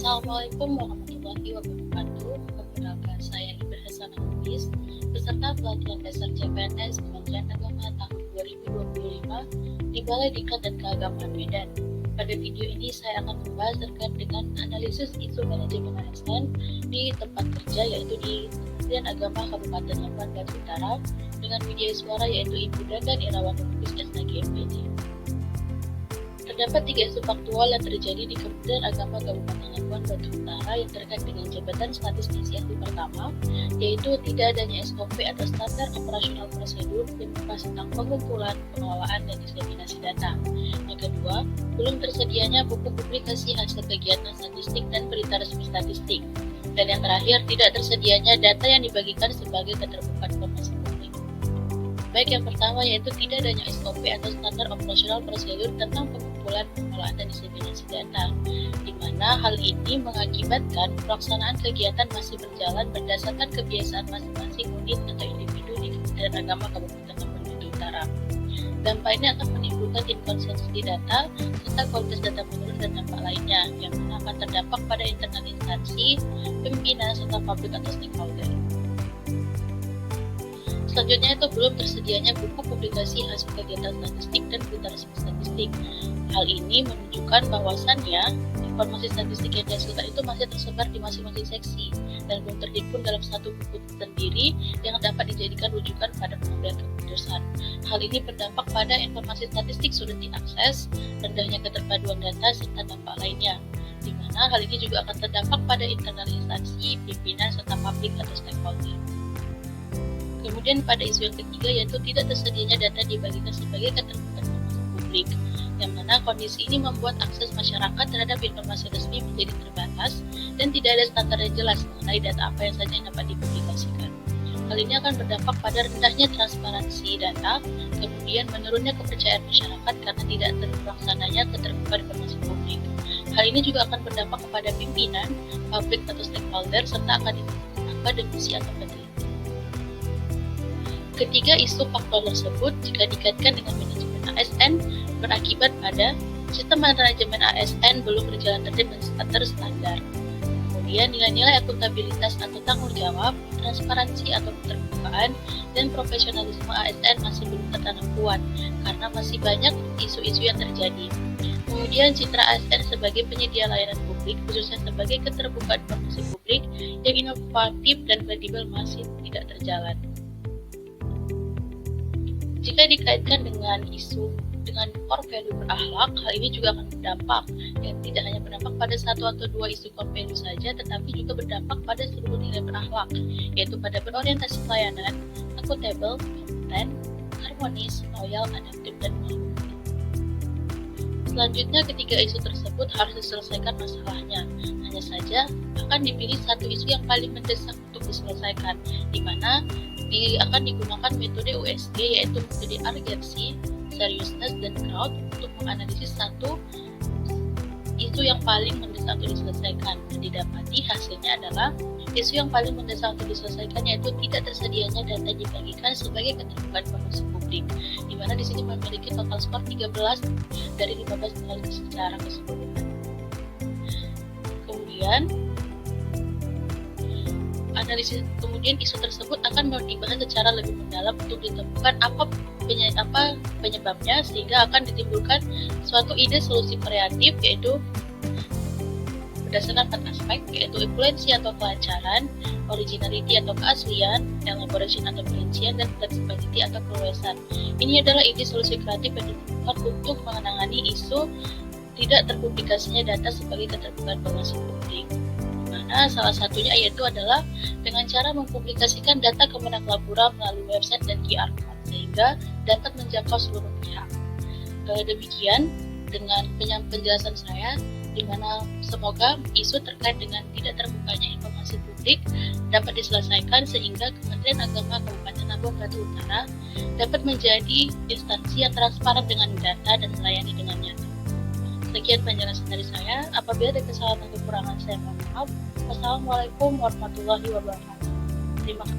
Assalamualaikum warahmatullahi wabarakatuh. Perkenalkan, saya Ibrahim Hasanah Lubis, peserta pelatihan dasar CPNS Kementerian Agama tahun 2025 di Balai Diklat dan Keagamaan Medan. Pada video ini saya akan membahas terkait dengan analisis isu manajemen ASN di tempat kerja, yaitu di Kementerian Agama Kabupaten Lampung Barat Utara, dengan media suara yaitu Ibu Dadan Irawan Lubis SNG MPD. Terdapat 3 isu faktual yang terjadi di Kementerian Agama Kabupaten Lampung Barat Utara yang terkait dengan jabatan statistik yang pertama, yaitu tidak adanya SOP atau standar operasional prosedur yang membahas tentang pengumpulan, pengelolaan, dan diseminasi data. Yang kedua, belum tersedianya buku publikasi hasil kegiatan statistik dan berita resmi statistik. Dan yang terakhir, tidak tersedianya data yang dibagikan sebagai keterbukaan informasi publik. Baik, yang pertama yaitu tidak adanya SOP atau standar operasional prosedur tentang pengumpulan, pengelolaan, dan diseminasi data, di mana hal ini mengakibatkan pelaksanaan kegiatan masih berjalan berdasarkan kebiasaan masing-masing unit atau individu di Kementerian Agama Kabupaten Lampung Barat Utara. Dampak ini akan menimbulkan inkonsistensi data serta kualitas data menurun dan dampak lainnya yang mana akan terdampak pada internal instansi, pimpinan, serta publik atau stakeholder. Selanjutnya itu belum tersedianya buku publikasi hasil kegiatan statistik dan berita resmi statistik. Hal ini menunjukkan bahwasannya informasi statistik yang dihasilkan itu masih tersebar di masing-masing seksi dan belum terhimpun dalam satu buku sendiri yang dapat dijadikan rujukan pada pengambilan keputusan. Hal ini berdampak pada informasi statistik sulit diakses, rendahnya keterpaduan data, serta dampak lainnya, di mana hal ini juga akan terdampak pada internal instansi, pimpinan, serta publik atau stakeholder. Kemudian pada isu yang ketiga yaitu tidak tersedianya data dibagikan sebagai keterbukaan informasi publik, yang mana kondisi ini membuat akses masyarakat terhadap informasi resmi menjadi terbatas dan tidak ada standar yang jelas mengenai data apa yang saja yang dapat dipublikasikan. Hal ini akan berdampak pada rendahnya transparansi data, kemudian menurunnya kepercayaan masyarakat karena tidak terlaksananya keterbukaan informasi publik. Hal ini juga akan berdampak kepada pimpinan, publik atau stakeholder, serta akademisi atau peneliti. Ketiga isu faktor tersebut jika dikaitkan dengan manajemen ASN berakibat pada sistem manajemen ASN belum berjalan tertib dan terstandar. Kemudian nilai-nilai akuntabilitas atau tanggung jawab, transparansi atau keterbukaan, dan profesionalisme ASN masih belum tertanam kuat karena masih banyak isu-isu yang terjadi. Kemudian citra ASN sebagai penyedia layanan publik, khususnya sebagai keterbukaan informasi publik yang inovatif dan kredibel masih tidak terjalan. Jika dikaitkan dengan isu dengan core value berakhlak, hal ini juga akan berdampak, dan tidak hanya berdampak pada satu atau dua isu core value saja, tetapi juga berdampak pada seluruh nilai berakhlak, yaitu pada berorientasi pelayanan, akuntabel, kompeten, harmonis, loyal, adaptif, dan mengikuti. Selanjutnya, ketiga isu tersebut harus diselesaikan masalahnya. Hanya saja akan dipilih satu isu yang paling mendesak untuk diselesaikan, di mana akan digunakan metode USG, yaitu metode urgency, seriousness, dan crowd untuk menganalisis satu isu yang paling mendesak untuk diselesaikan. Dan didapati hasilnya adalah isu yang paling mendesak untuk diselesaikan yaitu tidak tersedianya data dibagikan sebagai keterbukaan informasi publik, di mana di sini memiliki total skor 13 dari 15 nilai secara keseluruhan. Kemudian isu tersebut akan dibahas secara lebih mendalam untuk ditemukan apa penyebabnya, sehingga akan ditimbulkan suatu ide solusi kreatif, yaitu berdasarkan 4 aspek, yaitu equivalency atau kelancaran, originality atau keaslian, elaboration atau perincian, dan flexibility atau keluasan. Ini adalah ide solusi kreatif yang ditemukan untuk menangani isu tidak terpublikasinya data sebagai keterbukaan informasi publik. Salah satunya yaitu adalah dengan cara mempublikasikan data Kemenak Labura melalui website dan QR code, sehingga dapat menjangkau seluruh pihak. Demikian dengan penjelasan saya, di mana semoga isu terkait dengan tidak terbukanya informasi publik dapat diselesaikan sehingga Kementerian Agama Kabupaten Lampung Barat Utara dapat menjadi instansi yang transparan dengan data dan melayani dengan nyata. Sekian penjelasan dari saya. Apabila ada kesalahan atau kekurangan, saya mohon maaf. Wassalamualaikum warahmatullahi wabarakatuh. Terima kasih.